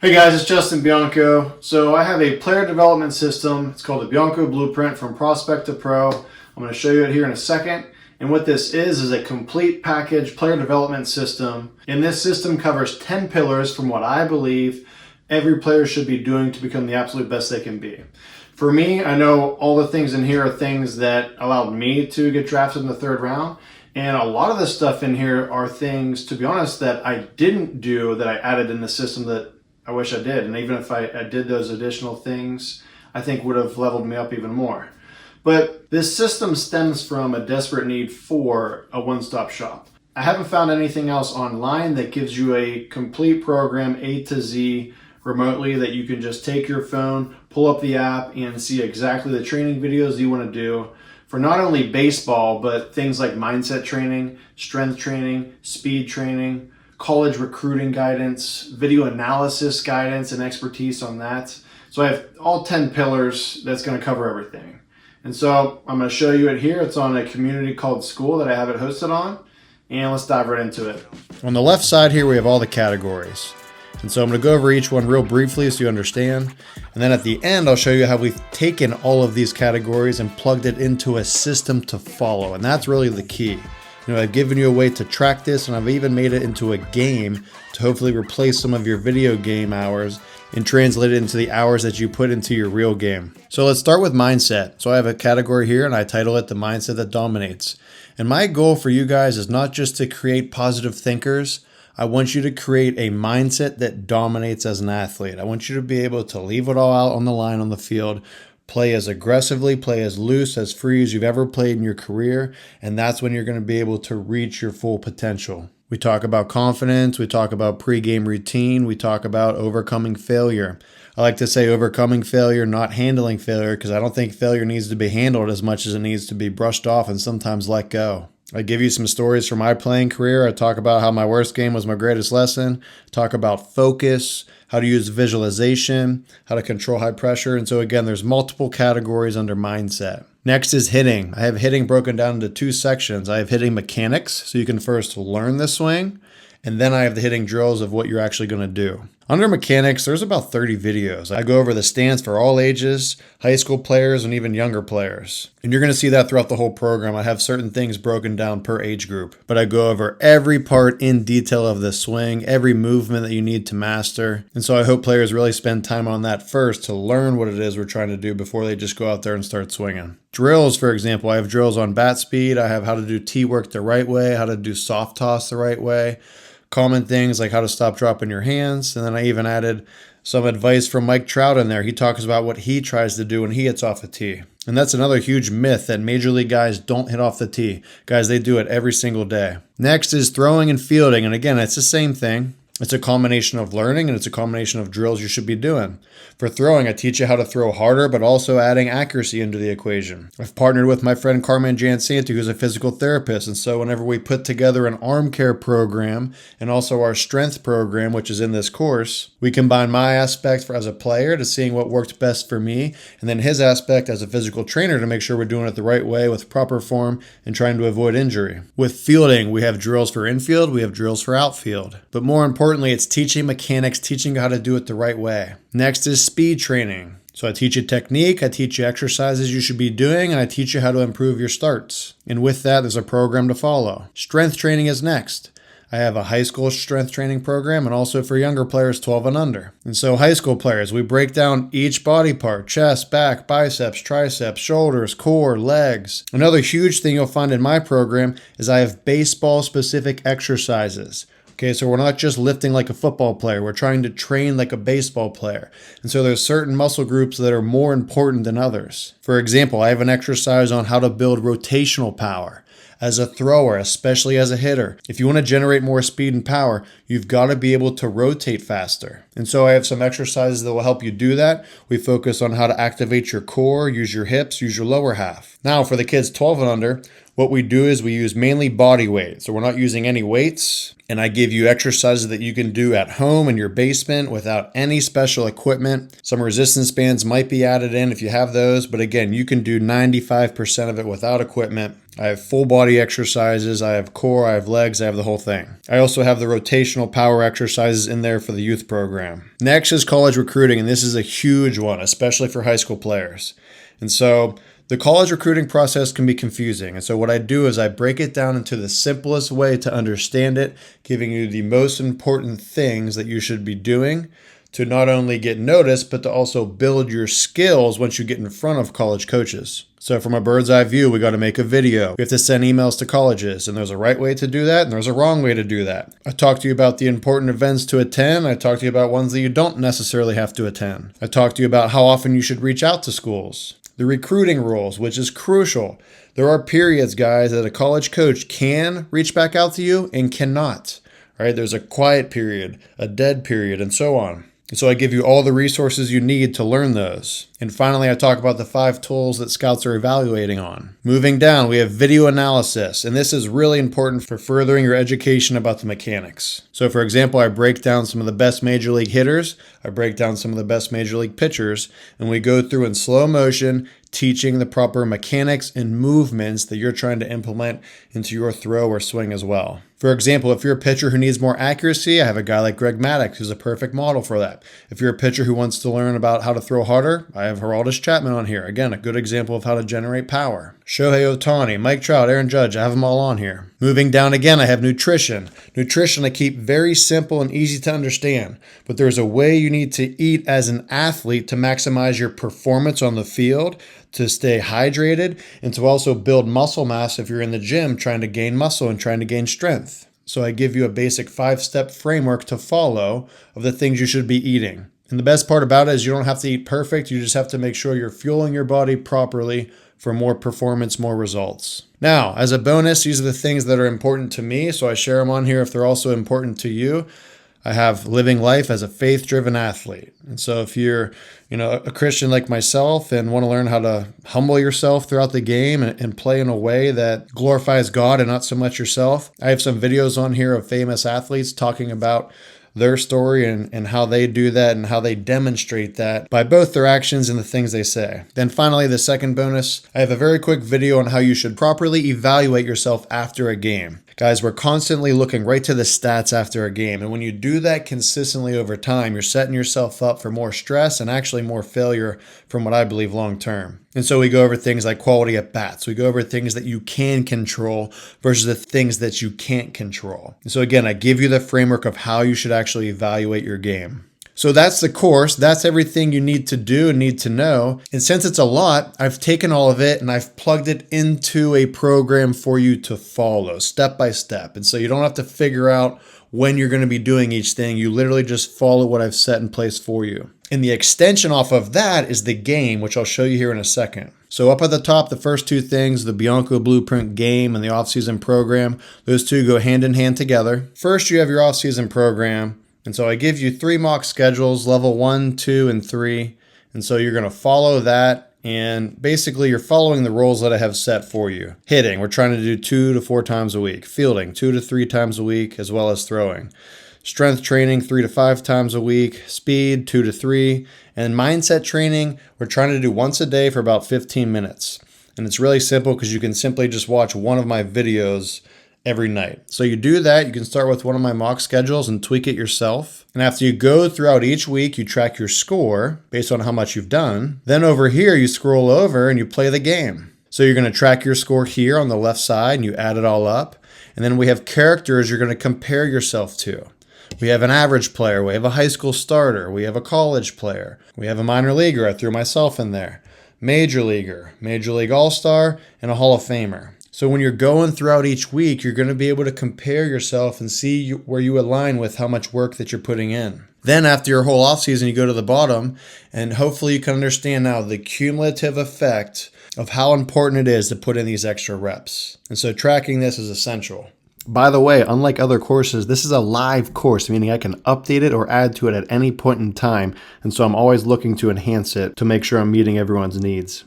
Hey guys, it's Justin Bianco. So I have a player development system. It's called the Bianco Blueprint from Prospect to Pro. I'm going to show you it here in a second. And what this is a complete package player development system. And this system covers 10 pillars from what I believe every player should be doing to become the absolute best they can be. For me, I know all the things in here are things that allowed me to get drafted in the third round. And a lot of the stuff in here are things, to be honest, that I didn't do that I added in the system that I wish I did. And even if I did those additional things, I think would have leveled me up even more. But this system stems from a desperate need for a one-stop shop. I haven't found anything else online that gives you a complete program A to Z remotely that you can just take your phone, pull up the app, and see exactly the training videos you want to do for not only baseball, but things like mindset training, strength training, speed training, college recruiting guidance, video analysis guidance and expertise on that. So I have all 10 pillars that's going to cover everything. And so I'm going to show you it here. It's on a community called School that I have it hosted on. And let's dive right into it. On the left side here, we have all the categories. And so I'm going to go over each one real briefly so you understand. And then at the end, I'll show you how we've taken all of these categories and plugged it into a system to follow. And that's really the key. You know, I've given you a way to track this, and I've even made it into a game to hopefully replace some of your video game hours and translate it into the hours that you put into your real game. So let's start with mindset. So I have a category here and I title it The Mindset That Dominates. And my goal for you guys is not just to create positive thinkers. I want you to create a mindset that dominates as an athlete. I want you to be able to leave it all out on the line on the field, play as aggressively, play as loose, as free as you've ever played in your career, and that's when you're going to be able to reach your full potential. We talk about confidence, we talk about pre-game routine, we talk about overcoming failure. I like to say overcoming failure, not handling failure, because I don't think failure needs to be handled as much as it needs to be brushed off and sometimes let go. I give you some stories from my playing career. I talk about how my worst game was my greatest lesson. Talk about focus, how to use visualization, how to control high pressure. And so again, there's multiple categories under mindset. Next is hitting. I have hitting broken down into two sections. I have hitting mechanics, so you can first learn the swing, and then I have the hitting drills of what you're actually going to do. Under mechanics, there's about 30 videos. I go over the stance for all ages, high school players, and even younger players. And you're going to see that throughout the whole program. I have certain things broken down per age group. But I go over every part in detail of the swing, every movement that you need to master. And so I hope players really spend time on that first to learn what it is we're trying to do before they just go out there and start swinging. Drills, for example, I have drills on bat speed. I have how to do tee work the right way, how to do soft toss the right way. Common things like how to stop dropping your hands. And then I even added some advice from Mike Trout in there. He talks about what he tries to do when he hits off a tee. And that's another huge myth that major league guys don't hit off the tee. Guys, they do it every single day. Next is throwing and fielding. And again, it's the same thing. It's a combination of learning and it's a combination of drills you should be doing. For throwing, I teach you how to throw harder, but also adding accuracy into the equation. I've partnered with my friend Carmen Jansanti, who's a physical therapist. And so whenever we put together an arm care program and also our strength program, which is in this course, we combine my aspect as a player to seeing what worked best for me, and then his aspect as a physical trainer to make sure we're doing it the right way with proper form and trying to avoid injury. With fielding, we have drills for infield, we have drills for outfield. But more importantly, it's teaching mechanics, teaching you how to do it the right way. Next is speed training. So I teach you technique, I teach you exercises you should be doing, and I teach you how to improve your starts. And with that, there's a program to follow. Strength training is next. I have a high school strength training program and also for younger players 12 and under. And so high school players, we break down each body part: chest, back, biceps, triceps, shoulders, core, legs. Another huge thing you'll find in my program is I have baseball specific exercises. Okay, so we're not just lifting like a football player. We're trying to train like a baseball player. And so there's certain muscle groups that are more important than others. For example, I have an exercise on how to build rotational power. As a thrower, especially as a hitter, if you want to generate more speed and power, you've got to be able to rotate faster. And so I have some exercises that will help you do that. We focus on how to activate your core, use your hips, use your lower half. Now for the kids 12 and under, what we do is we use mainly body weight. So we're not using any weights. And I give you exercises that you can do at home in your basement without any special equipment. Some resistance bands might be added in if you have those. But again, you can do 95% of it without equipment. I have full body exercises, I have core, I have legs, I have the whole thing. I also have the rotational power exercises in there for the youth program. Next is college recruiting, and this is a huge one, especially for high school players. And so the college recruiting process can be confusing. And so what I do is I break it down into the simplest way to understand it, giving you the most important things that you should be doing to not only get noticed, but to also build your skills once you get in front of college coaches. So from a bird's eye view, we got to make a video. We have to send emails to colleges, and there's a right way to do that, and there's a wrong way to do that. I talked to you about the important events to attend. I talked to you about ones that you don't necessarily have to attend. I talked to you about how often you should reach out to schools. The recruiting rules, which is crucial. There are periods, guys, that a college coach can reach back out to you and cannot. All right, there's a quiet period, a dead period, and so on. And so I give you all the resources you need to learn those. And finally, I talk about the 5 tools that scouts are evaluating on. Moving down, we have video analysis, and this is really important for furthering your education about the mechanics. So for example, I break down some of the best major league hitters, I break down some of the best major league pitchers, and we go through in slow motion, teaching the proper mechanics and movements that you're trying to implement into your throw or swing as well. For example, if you're a pitcher who needs more accuracy, I have a guy like Greg Maddux who's a perfect model for that. If you're a pitcher who wants to learn about how to throw harder, I have Geraldus Chapman on here. Again, a good example of how to generate power. Shohei Ohtani, Mike Trout, Aaron Judge, I have them all on here. Moving down again, I have nutrition. Nutrition I keep very simple and easy to understand, but there's a way you need to eat as an athlete to maximize your performance on the field, to stay hydrated, and to also build muscle mass if you're in the gym trying to gain muscle and trying to gain strength. So I give you a basic 5-step framework to follow of the things you should be eating. And the best part about it is you don't have to eat perfect. You just have to make sure you're fueling your body properly for more performance, more results. Now, as a bonus, these are the things that are important to me, so I share them on here if they're also important to you. I have living life as a faith-driven athlete. And so if you're, a Christian like myself and want to learn how to humble yourself throughout the game and play in a way that glorifies God and not so much yourself, I have some videos on here of famous athletes talking about their story and how they do that and how they demonstrate that by both their actions and the things they say. Then finally, the second bonus, I have a very quick video on how you should properly evaluate yourself after a game. Guys, we're constantly looking right to the stats after a game. And when you do that consistently over time, you're setting yourself up for more stress and actually more failure from what I believe long term. And so we go over things like quality at bats. We go over things that you can control versus the things that you can't control. And so again, I give you the framework of how you should actually evaluate your game. So that's the course. That's everything you need to do and need to know. And since it's a lot, I've taken all of it and I've plugged it into a program for you to follow step by step. And so you don't have to figure out when you're going to be doing each thing. You literally just follow what I've set in place for you. And the extension off of that is the game, which I'll show you here in a second. So up at the top, the first 2 things, the Bianco Blueprint game and the off-season program, those 2 go hand in hand together. First, you have your off-season program. And so I give you 3 mock schedules, level 1, 2, and 3. And so you're going to follow that. And basically you're following the roles that I have set for you. Hitting, we're trying to do 2 to 4 times a week. Fielding, 2 to 3 times a week, as well as throwing. Strength training, 3 to 5 times a week. Speed, 2 to 3. And mindset training, we're trying to do once a day for about 15 minutes. And it's really simple because you can simply just watch one of my videos every night. So you do that, you can start with one of my mock schedules and tweak it yourself. And after you go throughout each week, you track your score based on how much you've done. Then over here, you scroll over and you play the game. So you're going to track your score here on the left side and you add it all up. And then we have characters you're going to compare yourself to. We have an average player, we have a high school starter, we have a college player, we have a minor leaguer, I threw myself in there, major leaguer, major league all-star, and a Hall of Famer. So when you're going throughout each week, you're going to be able to compare yourself and see where you align with how much work that you're putting in. Then after your whole offseason, you go to the bottom, and hopefully you can understand now the cumulative effect of how important it is to put in these extra reps. And so tracking this is essential. By the way, unlike other courses, this is a live course, meaning I can update it or add to it at any point in time. And so I'm always looking to enhance it to make sure I'm meeting everyone's needs.